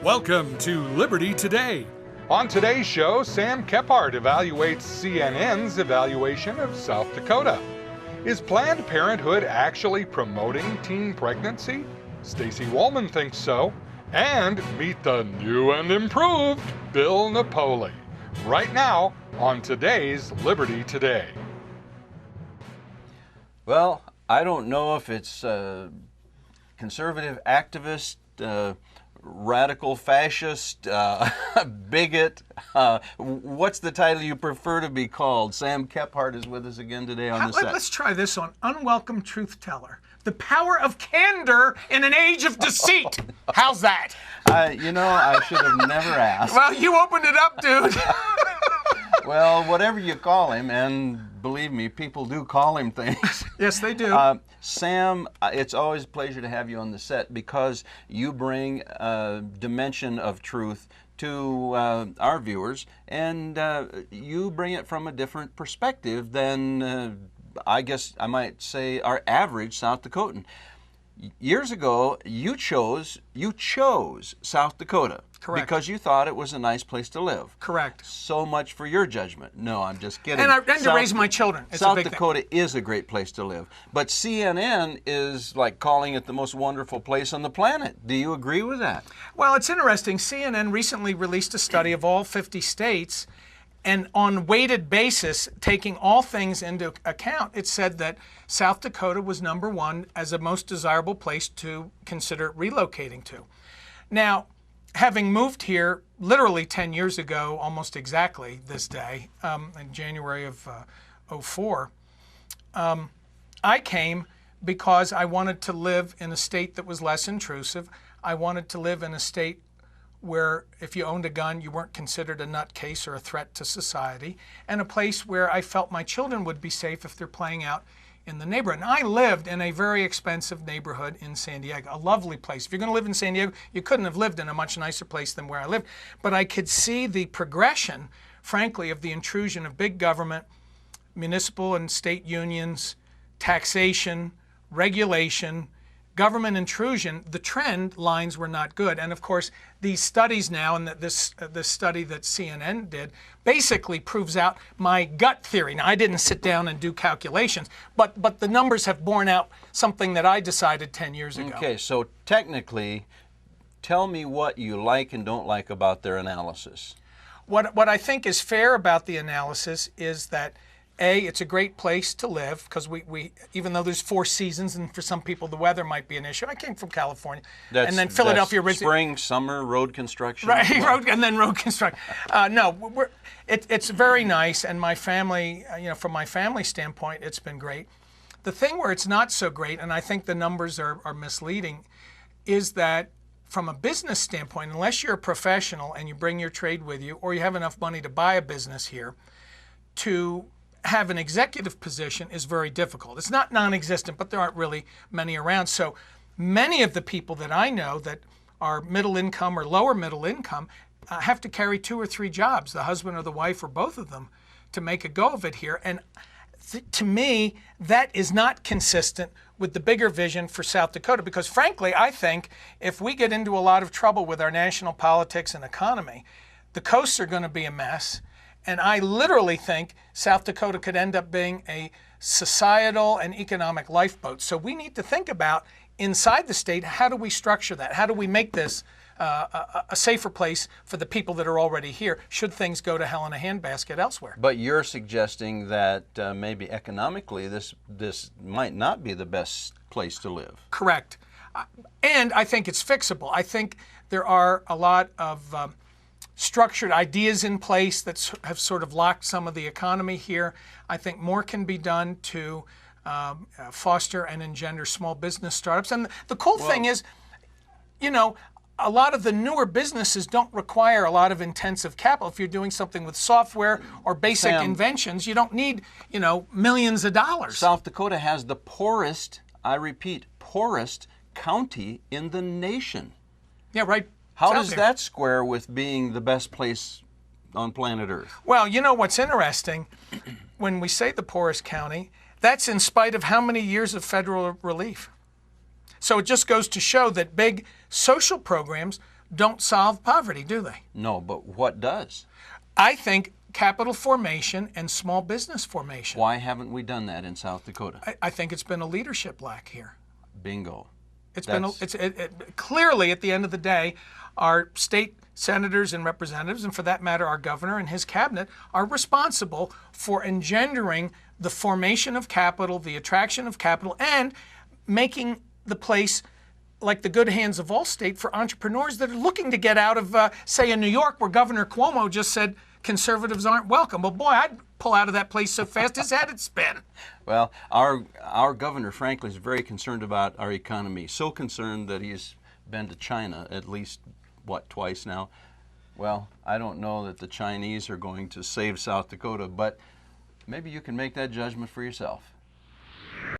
Welcome to Liberty Today. On today's show, Sam Kephart evaluates CNN's evaluation of South Dakota. Is Planned Parenthood actually promoting teen pregnancy? Stacey Wollman thinks so. And meet the new and improved Bill Napoli. Right now on today's Liberty Today. Well, I don't know if it's conservative activist, radical fascist, bigot. What's the title you prefer to be called? Sam Kephart is with us again today on the set. Let's try this on Unwelcome Truth Teller. The power of candor in an age of deceit. How's that? I should have never asked. Well, you opened it up, dude. Well, whatever you call him, and believe me, people do call him things. Yes, they do. Sam, it's always a pleasure to have you on the set because you bring a dimension of truth to our viewers, and you bring it from a different perspective than, I guess I might say, our average South Dakotan. Years ago, you chose South Dakota. Correct. Because you thought it was a nice place to live. Correct. So much for your judgment. No, I'm just kidding. And to raise my children. It's South a big Dakota thing. is a great place to live. But CNN is like calling it the most wonderful place on the planet. Do you agree with that? Well, it's interesting. CNN recently released a study of all 50 states, and on weighted basis, taking all things into account, it said that South Dakota was number one as a most desirable place to consider relocating to. Now, having moved here literally 10 years ago, almost exactly this day, in January of 2004, I came because I wanted to live in a state that was less intrusive. I wanted to live in a state where if you owned a gun, you weren't considered a nutcase or a threat to society, and a place where I felt my children would be safe if they're playing out in the neighborhood. And I lived in a very expensive neighborhood in San Diego, a lovely place. If you're going to live in San Diego, you couldn't have lived in a much nicer place than where I lived. But I could see the progression, frankly, of the intrusion of big government, municipal and state unions, taxation, regulation, government intrusion. The trend lines were not good. And of course, these studies now, and this study that CNN did, basically proves out my gut theory. Now, I didn't sit down and do calculations, but the numbers have borne out something that I decided 10 years ago. Okay, so technically, tell me what you like and don't like about their analysis. What I think is fair about the analysis is that it's a great place to live because we even though there's 4 seasons and for some people the weather might be an issue. I came from California, and then Philadelphia originally. Spring, summer, road construction. Right, road construction. It's very nice, and my family, from my family standpoint, it's been great. The thing where it's not so great, and I think the numbers are misleading, is that from a business standpoint, unless you're a professional and you bring your trade with you, or you have enough money to buy a business here, to have an executive position is very difficult. It's not non-existent, but there aren't really many around. So many of the people that I know that are middle income or lower middle income have to carry 2 or 3 jobs, the husband or the wife or both of them, to make a go of it here. And to me, that is not consistent with the bigger vision for South Dakota, because frankly, I think if we get into a lot of trouble with our national politics and economy, the coasts are going to be a mess. And I literally think South Dakota could end up being a societal and economic lifeboat. So we need to think about inside the state, how do we structure that? How do we make this a safer place for the people that are already here, should things go to hell in a handbasket elsewhere? But you're suggesting that maybe economically this might not be the best place to live. Correct. And I think it's fixable. I think there are a lot of structured ideas in place that have sort of locked some of the economy here. I think more can be done to foster and engender small business startups. And the cool thing is, a lot of the newer businesses don't require a lot of intensive capital. If you're doing something with software or basic inventions, you don't need, millions of dollars. South Dakota has the poorest, I repeat, poorest county in the nation. Yeah, right. How does that square with being the best place on planet Earth? Well, what's interesting, when we say the poorest county, that's in spite of how many years of federal relief. So it just goes to show that big social programs don't solve poverty, do they? No, but what does? I think capital formation and small business formation. Why haven't we done that in South Dakota? I think it's been a leadership lack here. Bingo. Clearly, at the end of the day, our state senators and representatives, and for that matter, our governor and his cabinet, are responsible for engendering the formation of capital, the attraction of capital, and making the place like the good hands of Allstate for entrepreneurs that are looking to get out of, say, in New York, where Governor Cuomo just said conservatives aren't welcome. Well, boy, I'd pull out of that place so fast his head would spin. Well, our governor, frankly, is very concerned about our economy. So concerned that he's been to China at least, twice now. Well, I don't know that the Chinese are going to save South Dakota, but maybe you can make that judgment for yourself.